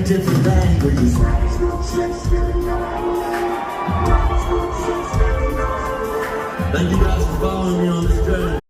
in different languages. Thank you guys for following me on this journey.